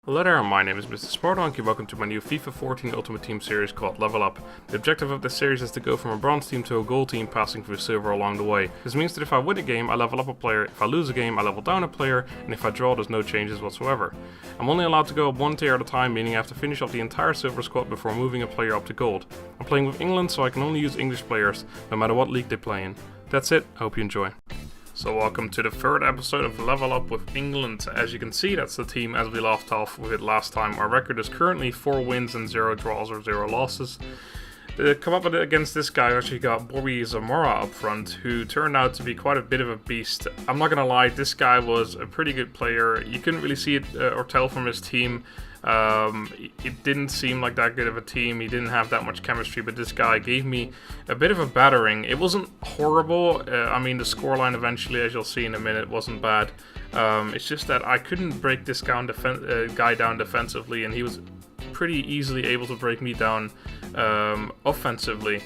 Hello there, my name is Mr. Smartdonkey. Welcome to my new FIFA 14 Ultimate Team series called Level Up. The objective of this series is to go from a bronze team to a gold team, passing through silver along the way. This means that if I win a game, I level up a player, if I lose a game, I level down a player, and if I draw, there's no changes whatsoever. I'm only allowed to go up one tier at a time, meaning I have to finish off the entire silver squad before moving a player up to gold. I'm playing with England, so I can only use English players, no matter what league they play in. That's it, I hope you enjoy. So welcome to the third episode of Level Up with England. As you can see, that's the team as we left off with it last time. Our record is currently 4 wins and 0 draws or 0 losses. To come up with it against this guy, I actually got Bobby Zamora up front, who turned out to be quite a bit of a beast. I'm not gonna lie, this guy was a pretty good player. You couldn't really see it or tell from his team. It didn't seem like that good of a team. He didn't have that much chemistry, but this guy gave me a bit of a battering. It wasn't horrible. I mean, the scoreline eventually, as you'll see in a minute, wasn't bad. It's just that I couldn't break this guy down defensively, and he was pretty easily able to break me down offensively.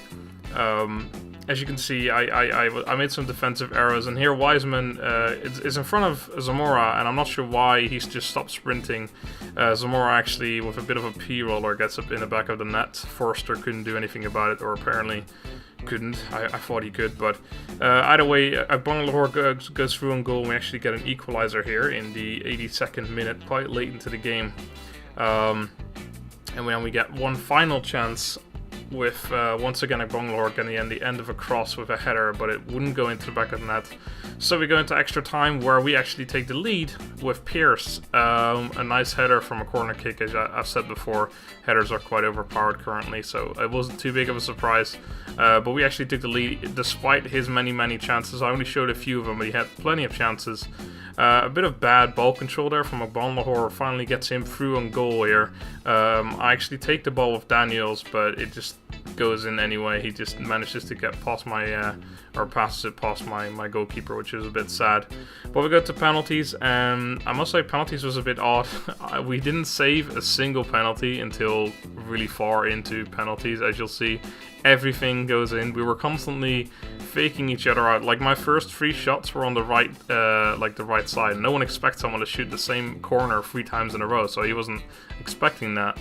As you can see, I made some defensive errors, and here Wiseman is in front of Zamora, and I'm not sure why he's just stopped sprinting. Zamora actually, with a bit of a P-roller, gets up in the back of the net. Forster couldn't do anything about it, or apparently couldn't. I thought he could, but either way, Bangalore goes through on goal, and we actually get an equalizer here in the 82nd minute, quite late into the game. And then we get one final chance with, once again, a Bangalore getting in the end of a cross with a header, but it wouldn't go into the back of the net. So we go into extra time, where we actually take the lead with Pierce. A nice header from a corner kick. As I've said before, headers are quite overpowered currently, so it wasn't too big of a surprise. But we actually took the lead despite his many chances. I only showed a few of them, but he had plenty of chances. A bit of bad ball control there from Lahore finally gets him through on goal here. I actually take the ball with Daniels, but it just goes in anyway. He just manages to get past my, or passes it past my goalkeeper, which is a bit sad. But we go to penalties, and I must say penalties was a bit odd. We didn't save a single penalty until really far into penalties, as you'll see. Everything goes in. We were constantly faking each other out. Like, my first 3 shots were on the right, like the right side. No one expects someone to shoot the same corner 3 times in a row, so he wasn't expecting that.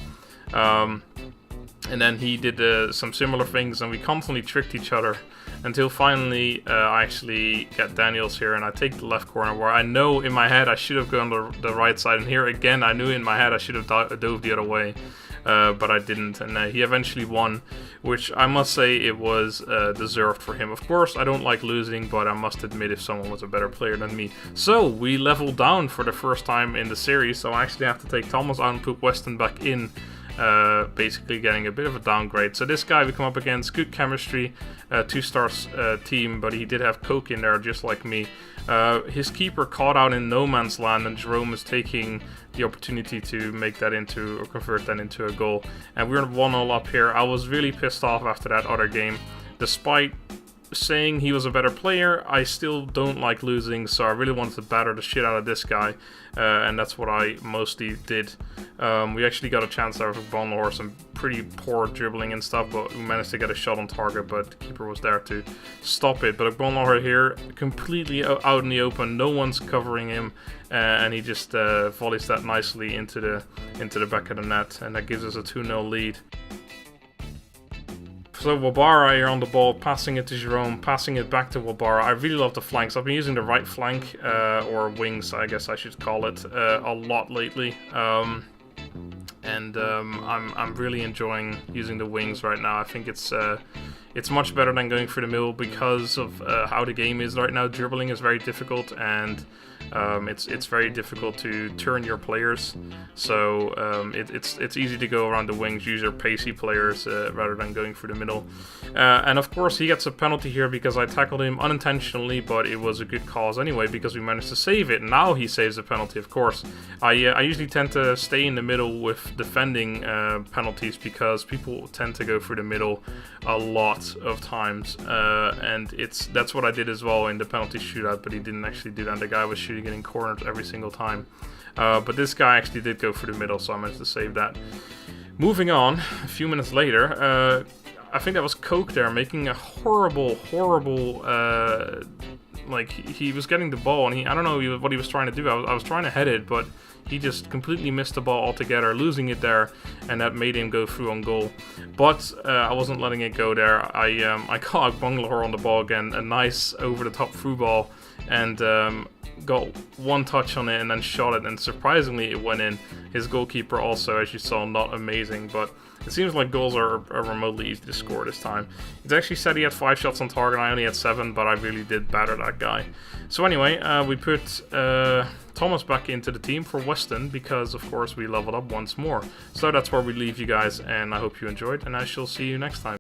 And then he did some similar things, and we constantly tricked each other until finally I actually get Daniels here, and I take the left corner, where I know in my head I should have gone the right side, and here again I knew in my head I should have dove the other way. But I didn't, and he eventually won, which I must say it was deserved for him. Of course, I don't like losing, but I must admit if someone was a better player than me. So, we leveled down for the first time in the series, so I actually have to take Thomas out and put Weston back in, basically getting a bit of a downgrade. So this guy we come up against, good chemistry, 2-stars team, but he did have Coke in there just like me. His keeper caught out in no man's land, and Jerome is taking the opportunity to make that into, or convert that into a goal. And we're 1-0 up here. I was really pissed off after that other game. Despite saying he was a better player, I still don't like losing, so I really wanted to batter the shit out of this guy, and that's what I mostly did. We actually got a chance there with Bangalore, some pretty poor dribbling and stuff, but we managed to get a shot on target, but the keeper was there to stop it. But Bangalore here, completely out in the open, no one's covering him, and he just volleys that nicely into the back of the net, and that gives us a 2-0 lead. So Wabara here on the ball, passing it to Jerome, passing it back to Wabara. I really love the flanks. I've been using the right flank, or wings, I guess I should call it, a lot lately. I'm really enjoying using the wings right now. I think it's much better than going through the middle because of how the game is right now. Dribbling is very difficult, and it's very difficult to turn your players. So it's easy to go around the wings, use your pacey players rather than going through the middle. And of course he gets a penalty here because I tackled him unintentionally, but it was a good cause anyway because we managed to save it. Now he saves the penalty, of course. I usually tend to stay in the middle with defending penalties because people tend to go through the middle a lot of times, and that's what I did as well in the penalty shootout, but he didn't actually do that. The guy was shooting getting cornered every single time, but this guy actually did go through the middle, so I managed to save that. Moving on, a few minutes later, I think that was Coke there making a horrible like he was getting the ball, and I don't know what he was trying to do. I was trying to head it, but he just completely missed the ball altogether, losing it there, and that made him go through on goal. But I wasn't letting it go there. I caught Bungalow on the ball again, a nice over-the-top through ball, and got one touch on it and then shot it, and surprisingly it went in. His goalkeeper also, as you saw, not amazing, but it seems like goals are remotely easy to score this time. He's actually said he had 5 shots on target, I only had 7, but I really did batter that guy. So anyway, we put Thomas back into the team for Weston, because of course we leveled up once more. So that's where we leave you guys, and I hope you enjoyed, and I shall see you next time.